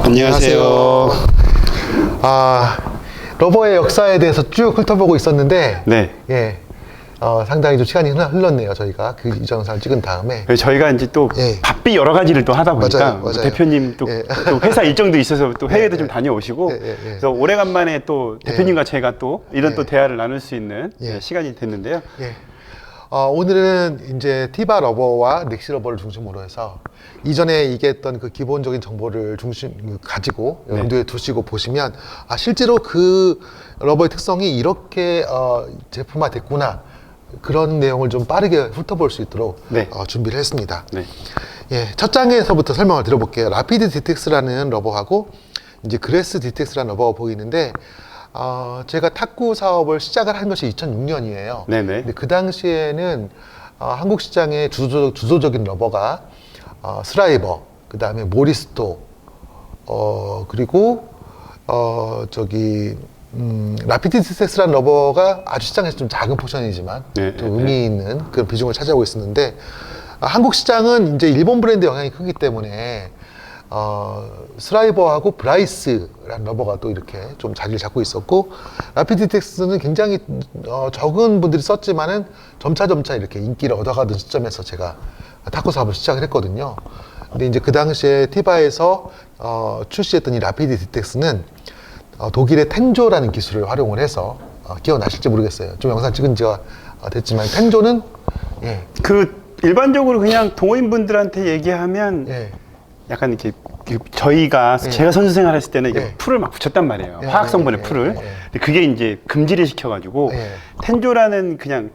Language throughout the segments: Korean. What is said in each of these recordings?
안녕하세요. 러버의 역사에 대해서 쭉 훑어보고 있었는데, 네. 예, 상당히 좀 시간이 흘렀네요. 저희가 그 이전 영상을 찍은 다음에. 저희가 이제 또 예. 바삐 여러 가지를 또 하다 보니까 맞아요, 뭐 맞아요. 대표님 또, 예. 또 회사 일정도 있어서 또 해외도 예, 좀 예. 다녀오시고 예, 예, 예. 그래서 오래간만에 또 대표님과 제가 또 이런 예. 또 대화를 나눌 수 있는 예. 시간이 됐는데요. 예. 오늘은 이제 티바 러버와 넥시 러버를 중심으로 해서 이전에 얘기했던 그 기본적인 정보를 가지고 네. 염두에 두시고 보시면 실제로 그 러버의 특성이 이렇게 제품화 됐구나, 그런 내용을 좀 빠르게 훑어볼 수 있도록 네. 준비를 했습니다. 네. 예, 첫 장에서부터 설명을 드려볼게요. 라피드 디텍스라는 러버하고 이제 그레스 디텍스라는 러버가 보이는데, 제가 탁구 사업을 시작을 한 것이 2006년이에요. 네네. 근데 그 당시에는 한국 시장의 주도적인 러버가 스라이버, 그 다음에 모리스토, 그리고 라피드 디텍스라는 러버가 아주 시장에서 좀 작은 포션이지만 네, 좀 의미 있는 그런 비중을 차지하고 있었는데, 한국 시장은 이제 일본 브랜드 영향이 크기 때문에 스라이버하고 브라이스라는 러버가 또 이렇게 좀 자리를 잡고 있었고, 라피드 디텍스는 굉장히 적은 분들이 썼지만은 점차 이렇게 인기를 얻어가던 시점에서 제가 탁구 사업을 시작을 했거든요. 근데 이제 그 당시에 티바에서 출시했던 이 라피드 디텍스는 독일의 텐조라는 기술을 활용을 해서 기억나실지 모르겠어요. 좀 영상 찍은 지가 됐지만, 텐조는 그 일반적으로 그냥 동호인분들한테 얘기하면 예. 약간 이렇게 저희가 제가 선수 생활했을 때는 이게 예. 풀을 막 붙였단 말이에요. 예, 화학 성분의 예, 풀을. 예, 예. 근데 그게 이제 금지를 시켜가지고 예. 텐조라는 그냥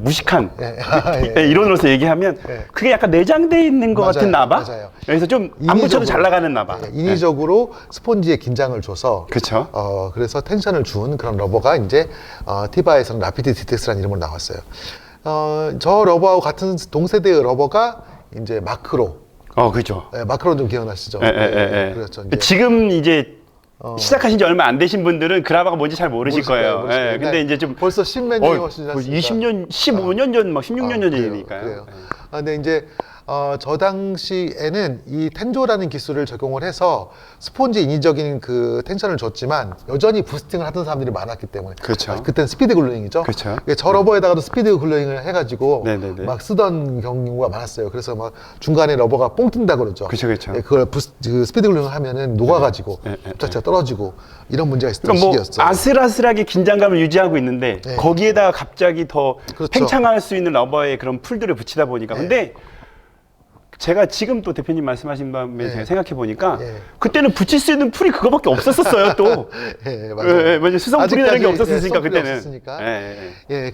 무식한 예. 이론으로서 얘기하면 예. 그게 약간 내장돼 있는 것 맞아요, 같은 나바. 맞아요. 그래서 좀 안 붙여도 잘 나가는 나바. 인위적으로 스폰지에 긴장을 줘서, 그쵸. 그래서 텐션을 준 그런 러버가 이제 티바에서는 라피드 디텍스라는 이름으로 나왔어요. 저 러버하고 같은 동세대의 러버가 이제 마크로. 그죠. 마크로 좀 기억나시죠? 그렇죠. 이제 지금 이제 시작하신 지 얼마 안 되신 분들은 그라바가 뭔지 잘 모르실 거예요. 모르실 거예요. 근데 이제 좀 벌써 10몇 년이 훨씬 20년, 15년 전, 막 16년 그래요, 전이니까요. 그래요. 근데 이제 저 당시에는 이 텐조라는 기술을 적용을 해서 스폰지 인위적인 그 텐션을 줬지만 여전히 부스팅을 하던 사람들이 많았기 때문에, 그렇죠. 그때는 스피드 글루잉이죠. 그렇죠. 저 러버에다가도 스피드 글루잉을 해가지고 네네네. 막 쓰던 경우가 많았어요. 그래서 막 중간에 러버가 뽕 뜬다 그러죠. 그쵸, 그쵸. 그걸 그 스피드 글루잉을 하면은 녹아가지고 네, 자체가 떨어지고 이런 문제가 있었던 그러니까 뭐 시기였어요. 아슬아슬하게 긴장감을 유지하고 있는데 네. 거기에다가 갑자기 더 그렇죠. 팽창할 수 있는 러버의 그런 풀들을 붙이다 보니까 근데 제가 지금 또 대표님 말씀하신 바에 제가 생각해 보니까 그때는 붙일 수 있는 풀이 그거밖에 없었어요. 또 맞아요. 수성풀이라는 게 없었으니까 그때는. 없었으니까.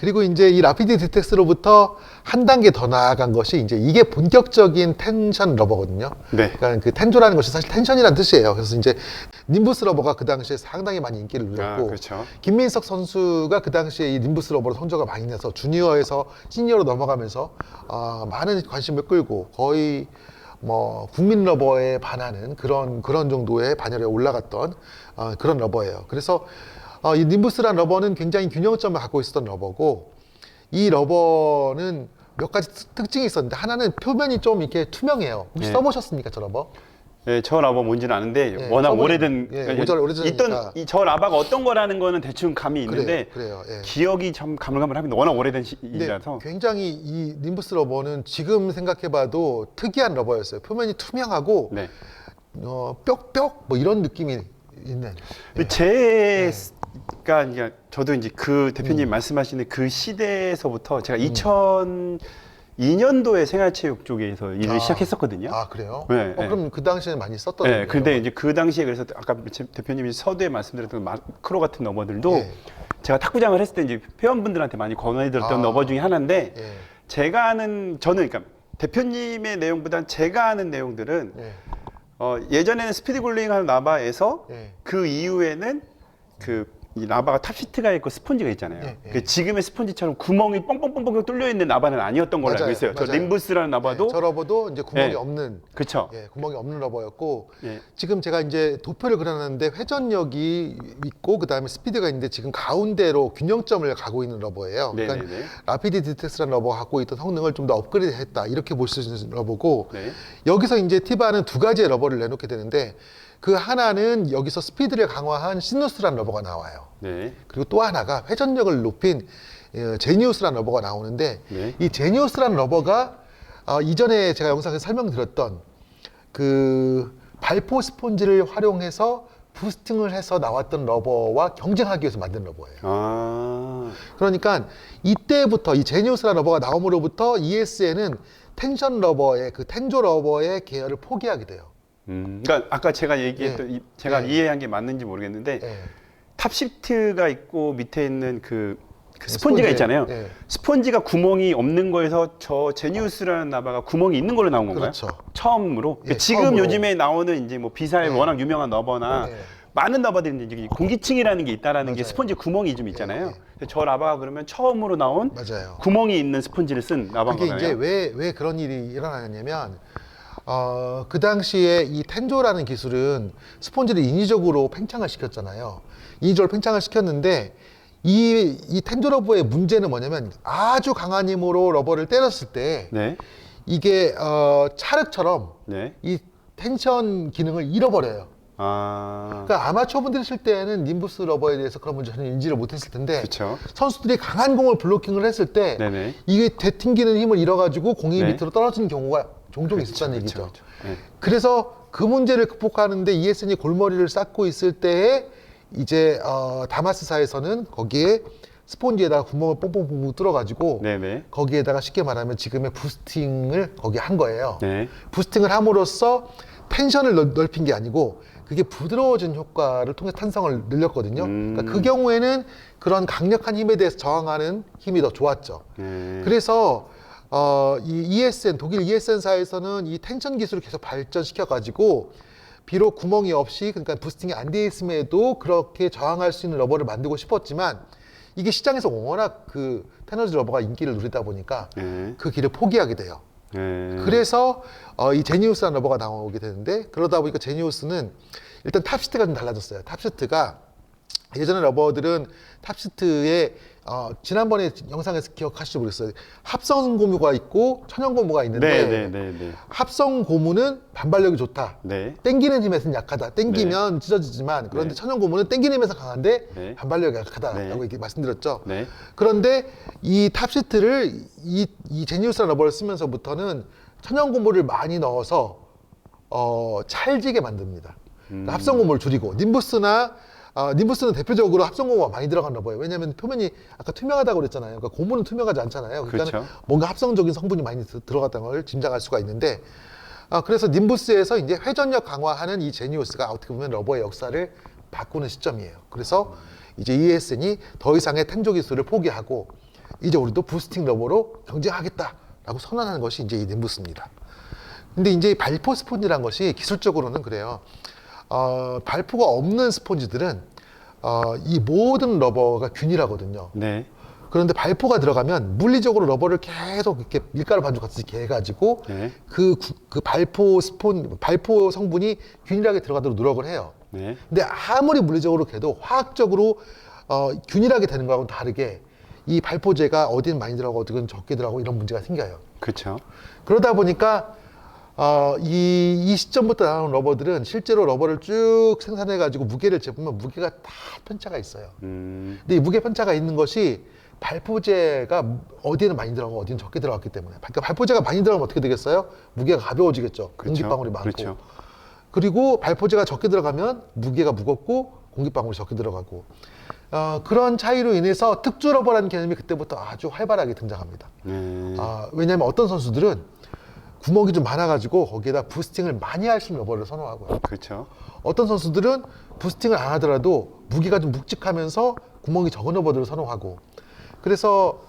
그리고 이제 이 라피드 디텍스로부터 한 단계 더 나아간 것이 이제 이게 본격적인 텐션 러버거든요. 네. 그러니까 그 텐조라는 것이 사실 텐션이라는 뜻이에요. 그래서 이제 님부스 러버가 그 당시에 상당히 많이 인기를 누렸고, 그렇죠. 김민석 선수가 그 당시에 이 님부스 러버로 성적을 많이 내서 주니어에서 시니어로 넘어가면서 많은 관심을 끌고 거의 뭐 국민 러버에 반하는 그런 정도의 반열에 올라갔던 그런 러버예요. 그래서 이 님부스란 러버는 굉장히 균형점을 갖고 있었던 러버고, 이 러버는 몇 가지 특징이 있었는데, 하나는 표면이 좀 이렇게 투명해요. 혹시 써보셨습니까, 저 러버? 네, 저 라바 뭔지는 아는데 워낙 오래된 오래전이니까. 저 라바가 어떤 거라는 거는 대충 감이 있는데 그래요. 기억이 참 가물가물합니다. 워낙 오래된 일이라서. 굉장히 이 님부스 러버는 지금 생각해봐도 특이한 러버였어요. 표면이 투명하고 뾱뾱 뭐 이런 느낌이 있는. 제가 이제 저도 이제 그 대표님 말씀하시는 그 시대에서부터 제가 2002년도에 생활체육 쪽에서 일을 시작했었거든요. 그래요? 네, 그럼 그 당시에는 많이 썼던. 네, 근데 이제 그 당시에 그래서 아까 대표님이 서두에 말씀드렸던 마크로 같은 러버들도 제가 탁구장을 했을 때 이제 회원분들한테 많이 권해드렸던 러버 중에 하나인데 제가 아는 저는 그러니까 대표님의 내용보단 제가 아는 내용들은 예. 예전에는 스피드 굴링하는 라바에서 예. 그 이후에는 이 라바가 탑시트가 있고 스펀지가 있잖아요. 예, 예. 그 지금의 스펀지처럼 구멍이 뻥뻥뻥뻥 뚫려 있는 라바는 아니었던 걸로 알고 맞아요, 있어요. 저 맞아요. 림부스라는 라바도 저 러버도 이제 구멍이 예. 없는 그쵸. 예, 구멍이 없는 러버였고 예. 지금 제가 이제 도표를 그려놨는데 회전력이 있고 그 다음에 스피드가 있는데 지금 가운데로 균형점을 가고 있는 러버예요. 그러니까 네네네. 라피드 디텍스라는 러버가 갖고 있던 성능을 좀 더 업그레이드했다 이렇게 볼 수 있는 러버고 네. 여기서 이제 티바는 두 가지의 러버를 내놓게 되는데 그 하나는 여기서 스피드를 강화한 시누스라는 러버가 나와요. 네. 그리고 또 하나가 회전력을 높인 제니우스라는 러버가 나오는데 네. 이 제니우스라는 러버가 이전에 제가 영상에서 설명드렸던 그 발포 스폰지를 활용해서 부스팅을 해서 나왔던 러버와 경쟁하기 위해서 만든 러버예요. 아. 그러니까 이때부터 이 제니우스라는 러버가 나옴으로부터 ESN은 텐션 러버의 그 텐조 러버의 계열을 포기하게 돼요. 그러니까 아까 제가 얘기했던 제가 이해한 게 맞는지 모르겠는데 예. 탑시트가 있고 밑에 있는 그 스펀지가 스펀지, 있잖아요. 예. 스펀지가 구멍이 없는 거에서 저 제니우스라는 나바가 구멍이 있는 걸로 나온 건가요? 그렇죠. 처음으로. 예, 지금 처음으로. 요즘에 나오는 이제 뭐 비사의 예. 워낙 유명한 러버나 예. 많은 러버들이 이제 공기층이라는 게 있다라는 게 맞아요. 스펀지 구멍이 좀 있잖아요. 예. 그래서 저 라바가 그러면 처음으로 나온 맞아요. 구멍이 있는 스펀지를 쓴 라바인 그게 거잖아요. 이제 왜 그런 일이 일어나냐면 그 당시에 이 텐조라는 기술은 스폰지를 인위적으로 팽창을 시켰잖아요. 인위적으로 팽창을 시켰는데 이 텐조 러버의 문제는 뭐냐면 아주 강한 힘으로 러버를 때렸을 때 네. 이게 찰흙처럼 네. 이 텐션 기능을 잃어버려요. 아. 그러니까 아마추어분들이 칠 때는 님부스 러버에 대해서 그런 문제 전혀 인지를 못했을 텐데 그렇죠. 선수들이 강한 공을 블로킹을 했을 때 네네. 이게 되튕기는 힘을 잃어가지고 공이 네. 밑으로 떨어지는 경우가 종종 있었다는 얘기죠. 그렇죠. 네. 그래서 그 문제를 극복하는데 ESN이 골머리를 쌓고 있을 때에 이제 다마스사에서는 거기에 스폰지에다가 구멍을 뽕뽕뽕 뚫어가지고 네네. 거기에다가 쉽게 말하면 지금의 부스팅을 거기에 한 거예요. 네. 부스팅을 함으로써 텐션을 넓힌 게 아니고 그게 부드러워진 효과를 통해 탄성을 늘렸거든요. 그러니까 그 경우에는 그런 강력한 힘에 대해서 저항하는 힘이 더 좋았죠. 그래서 이 ESN 독일 ESN사에서는 이 텐션 기술을 계속 발전시켜 가지고 비록 구멍이 없이 그러니까 부스팅이 안 돼 있음에도 그렇게 저항할 수 있는 러버를 만들고 싶었지만 이게 시장에서 워낙 그 테너지 러버가 인기를 누리다 보니까 그 길을 포기하게 돼요. 그래서 이 제니우스라는 러버가 나오게 되는데 그러다 보니까 제니우스는 일단 탑시트가 좀 달라졌어요. 탑시트가 예전에 러버들은 탑시트에 지난번에 영상에서 기억하실지 모르겠어요. 합성 고무가 있고 천연 고무가 있는데 네네네. 합성 고무는 반발력이 좋다. 네. 땡기는 힘에서는 약하다. 땡기면 찢어지지만 그런데 네. 천연 고무는 땡기는 힘에서 강한데 네. 반발력이 약하다라고 네. 이렇게 말씀드렸죠. 네. 그런데 이 탑시트를 이 제니우스라는 러버를 쓰면서부터는 천연 고무를 많이 넣어서 찰지게 만듭니다. 그러니까 합성 고무를 줄이고 님부스는 대표적으로 합성 고무가 많이 들어간 러버예요. 왜냐하면 표면이 아까 투명하다고 그랬잖아요. 그러니까 고무는 투명하지 않잖아요. 그러니까 그렇죠. 뭔가 합성적인 성분이 많이 들어갔다는 걸 짐작할 수가 있는데 그래서 님부스에서 이제 회전력 강화하는 이 제니우스가 어떻게 보면 러버의 역사를 바꾸는 시점이에요. 그래서 이제 ESN이 더 이상의 텐조 기술을 포기하고 이제 우리도 부스팅 러버로 경쟁하겠다라고 선언하는 것이 이제 이 님부스입니다. 근데 이제 발포 스폰지라는 것이 기술적으로는 그래요. 발포가 없는 스폰지들은 이 모든 러버가 균일하거든요. 네. 그런데 발포가 들어가면 물리적으로 러버를 계속 이렇게 밀가루 반죽 같이 개가지고 네. 그 발포 성분이 균일하게 들어가도록 노력을 해요. 네. 근데 아무리 물리적으로 개도 화학적으로 균일하게 되는 거하고는 다르게 이 발포제가 어디는 많이 들어가고 어디는 적게 들어가고 이런 문제가 생겨요. 그렇죠. 그러다 보니까 이 시점부터 나오는 러버들은 실제로 러버를 쭉 생산해가지고 무게를 재보면 무게가 다 편차가 있어요. 근데 이 무게 편차가 있는 것이 발포제가 어디에는 많이 들어가고 어디는 적게 들어갔기 때문에. 그러니까 발포제가 많이 들어가면 어떻게 되겠어요? 무게가 가벼워지겠죠. 그렇죠. 공기방울이 많고. 그렇죠. 그리고 발포제가 적게 들어가면 무게가 무겁고 공기방울이 적게 들어가고. 그런 차이로 인해서 특주 러버라는 개념이 그때부터 아주 활발하게 등장합니다. 왜냐하면 어떤 선수들은 구멍이 좀 많아가지고 거기에다 부스팅을 많이 할 수 있는 러버를 선호하고요. 그렇죠. 어떤 선수들은 부스팅을 안 하더라도 무게가 좀 묵직하면서 구멍이 적은 러버들을 선호하고. 그래서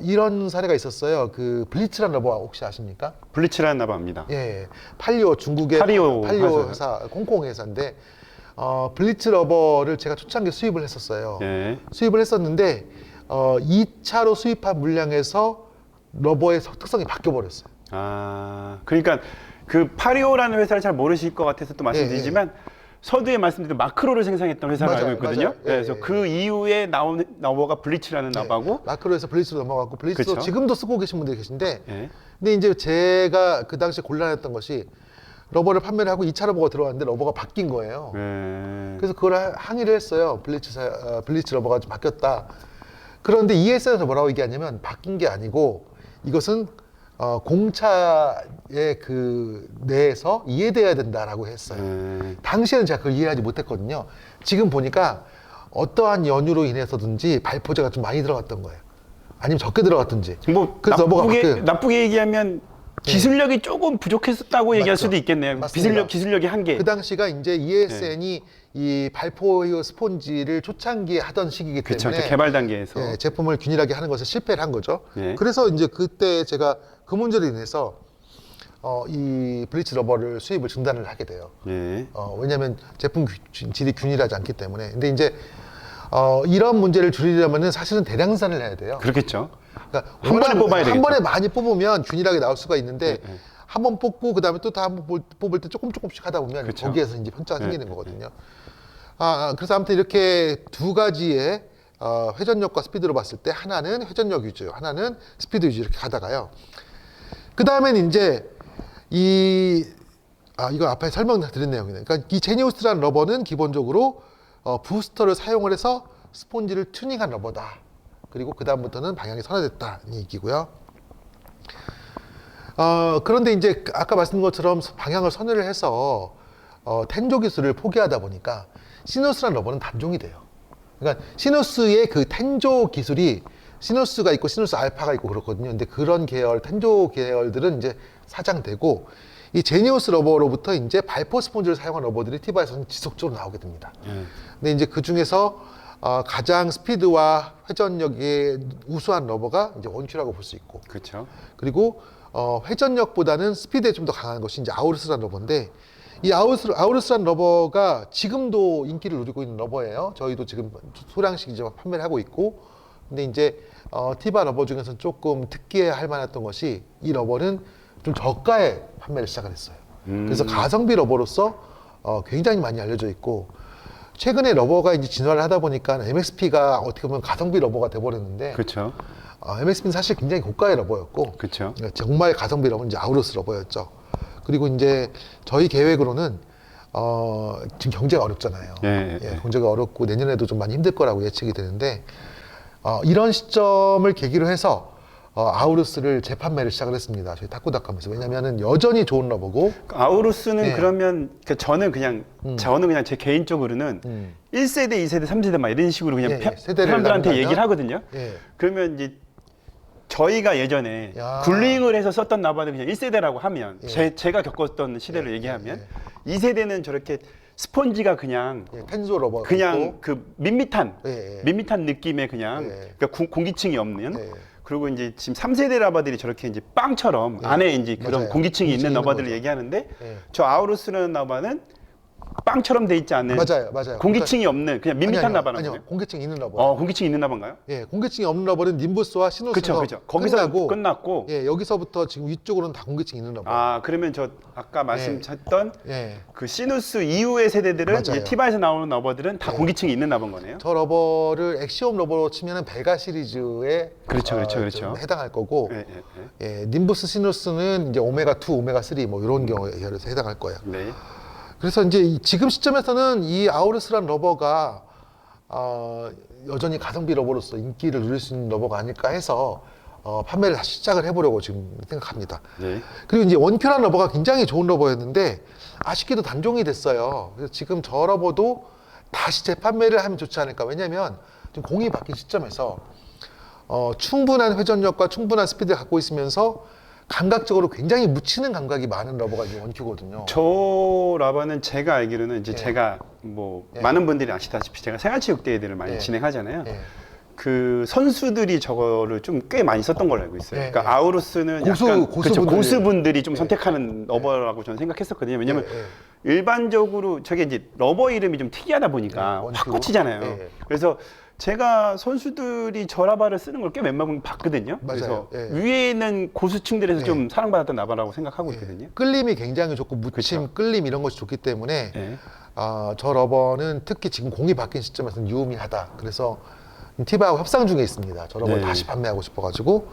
이런 사례가 있었어요. 그 블리츠란 러버 혹시 아십니까? 블리츠라는 나바입니다. 예, 팔리오 중국의 팔리오 회사, 홍콩 회사인데 블리츠 러버를 제가 초창기에 수입을 했었어요. 예. 수입을 했었는데 2차로 수입한 물량에서 러버의 특성이 바뀌어 버렸어요. 아, 그러니까 그 파리오라는 회사를 잘 모르실 것 같아서 또 말씀드리지만 서두에 말씀드린 마크로를 생산했던 회사로 맞아요, 알고 있거든요. 맞아요. 예, 그래서 예, 그 이후에 나온 나버가 블리츠라는 나바고. 마크로에서 블리츠로 넘어갔고 블리츠도 그쵸? 지금도 쓰고 계신 분들이 계신데 예. 근데 이제 제가 그 당시에 곤란했던 것이 러버를 판매를 하고 2차 러버가 들어왔는데 러버가 바뀐 거예요. 예. 그래서 그걸 항의를 했어요. 블리츠 러버가 좀 바뀌었다. 그런데 ES에서 뭐라고 얘기하냐면 바뀐 게 아니고 이것은 공차의 그 내에서 이해돼야 된다라고 했어요. 당시에는 제가 그걸 이해하지 못했거든요. 지금 보니까 어떠한 연유로 인해서든지 발포제가 좀 많이 들어갔던 거예요. 아니면 적게 들어갔든지. 뭐 그래서 나쁘게 얘기하면 기술력이 조금 부족했다고 얘기할 맞죠. 수도 있겠네요. 맞습니다. 기술력이 한계. 그 당시가 이제 ESN이 이 발포 스폰지를 초창기에 하던 시기이기 그렇죠. 때문에 개발 단계에서. 예, 제품을 균일하게 하는 것을 실패를 한 거죠. 예. 그래서 이제 그때 제가 그 문제로 인해서 이 블리츠 러버를 수입을 중단을 하게 돼요. 예. 왜냐하면 제품 질이 균일하지 않기 때문에. 근데 이제 이런 문제를 줄이려면은 사실은 대량산을 해야 돼요. 그렇겠죠. 그러니까 한 번에 뽑아야 되겠죠. 한 번에 많이 뽑으면 균일하게 나올 수가 있는데 한 번 뽑고 그다음에 또 한 번 뽑을 때 조금씩 하다 보면 그쵸. 거기에서 이제 편차가 생기는 거거든요. 그래서 아무튼 이렇게 두 가지의 회전력과 스피드로 봤을 때 하나는 회전력 위주, 하나는 스피드 위주 이렇게 가다가요. 그 다음엔 이제 이거 앞에 설명드린 내용이네요. 그러니까 이 제니우스라는 러버는 기본적으로 부스터를 사용을 해서 스폰지를 튜닝한 러버다. 그리고 그 다음부터는 방향이 선화됐다는 얘기고요. 그런데 이제 아까 말씀드린 것처럼 방향을 선회를 해서 텐조 기술을 포기하다 보니까 시누스라는 러버는 단종이 돼요. 그러니까 시누스의 그 텐조 기술이 시누스가 있고 시누스 알파가 있고 그렇거든요. 근데 그런 계열, 텐조 계열들은 이제 사장되고 이 제니우스 러버로부터 이제 발포 스폰지를 사용한 러버들이 티바에서는 지속적으로 나오게 됩니다. 근데 이제 그 중에서 가장 스피드와 회전력이 우수한 러버가 이제 원큐라고 볼 수 있고. 그렇죠. 그리고 회전력보다는 스피드에 좀 더 강한 것이 이제 아우루스라는 러버인데 이 아우루스라는 러버가 지금도 인기를 누리고 있는 러버예요. 저희도 지금 소량씩이지만 판매를 하고 있고, 근데 이제 티바 러버 중에서는 조금 특기할 만했던 것이 이 러버는 좀 저가에 판매를 시작을 했어요. 그래서 가성비 러버로서 굉장히 많이 알려져 있고, 최근에 러버가 이제 진화를 하다 보니까 MXP가 어떻게 보면 가성비 러버가 돼버렸는데, 그렇죠. MXP는 사실 굉장히 고가의 러버였고, 그렇죠. 정말 가성비 러버는 이제 아우루스 러버였죠. 그리고 이제 저희 계획으로는 지금 경제가 어렵잖아요. 경제가 어렵고 내년에도 좀 많이 힘들 거라고 예측이 되는데 이런 시점을 계기로 해서 아우루스를 재판매를 시작을 했습니다. 저희 타쿠닷컴에서. 왜냐면은 여전히 좋은 러버고. 아우루스는 그러면 저는 그냥 제 개인적으로는 1세대, 2세대, 3세대 막 이런 식으로 그냥 사람들한테 얘기를 하거든요. 그러면 이제 저희가 예전에 굴링을 해서 썼던 나바는 그냥 1세대라고 하면 제가 겪었던 시대를 얘기하면 2세대는 저렇게 스폰지가 그냥 텐조 러버 그냥 있고. 그 밋밋한 느낌의 그냥 그러니까 공기층이 없는 그리고 이제 지금 3세대 라바들이 저렇게 이제 빵처럼 안에 이제 그런 공기층이 있는 러바들을 얘기하는데 저 아우루스라는 라바는 빵처럼 돼 있지 않은 맞아요. 공기층이 없는 그냥 밋밋한 라바는 아니요. 공기층이 있는 러버. 공기층이 있는 라바인가요? 예, 공기층이 없는 러버는 님부스와 시누스가 거기서 끝났고 여기서부터 지금 위쪽으로는 다 공기층이 있는 러버. 그러면 저 아까 말씀하셨던 그 시누스 이후의 세대들은 이제 티바에서 나오는 러버들은 다 공기층이 있는 러버인 거네요. 저 러버를 엑시옴 러버로 치면은 베가 시리즈에 그렇죠. 해당할 거고, 님부스 시누스는 이제 오메가 2, 오메가 3 뭐 이런 경우에 해당할 거예요. 그래서 이제 지금 시점에서는 이 아우루스란 러버가 여전히 가성비 러버로서 인기를 누릴 수 있는 러버가 아닐까 해서 판매를 다시 시작을 해보려고 지금 생각합니다. 그리고 이제 원큐란 러버가 굉장히 좋은 러버였는데 아쉽게도 단종이 됐어요. 그래서 지금 저 러버도 다시 재판매를 하면 좋지 않을까. 왜냐하면 지금 공이 바뀐 시점에서 충분한 회전력과 충분한 스피드를 갖고 있으면서 감각적으로 굉장히 묻히는 감각이 많은 러버가 이제 원큐거든요. 저 러버는 제가 알기로는 이제 제가 뭐 많은 분들이 아시다시피 제가 생활체육대회들을 많이 진행하잖아요. 그 선수들이 저거를 좀 꽤 많이 썼던 걸로 알고 있어요. 네, 그러니까 네. 아우루스는 고수- 약간 고수분들이- 그쵸, 고수분들이 좀 선택하는 러버라고 저는 생각했었거든요. 왜냐면 일반적으로 저게 이제 러버 이름이 좀 특이하다 보니까 네, 확 원투. 꽂히잖아요. 네. 그래서 제가 선수들이 저 라바를 쓰는 걸 꽤 웬만하면 봤거든요. 맞아요. 그래서 네. 위에 있는 고수층들에서 네. 좀 사랑받았던 라바라고 생각하고 있거든요. 끌림이 굉장히 좋고 묻힘, 그쵸. 끌림 이런 것이 좋기 때문에 네. 저 러버는 특히 지금 공이 바뀐 시점에서는 유의미하다. 그래서 티바하고 협상 중에 있습니다. 저 러버를 네. 다시 판매하고 싶어가지고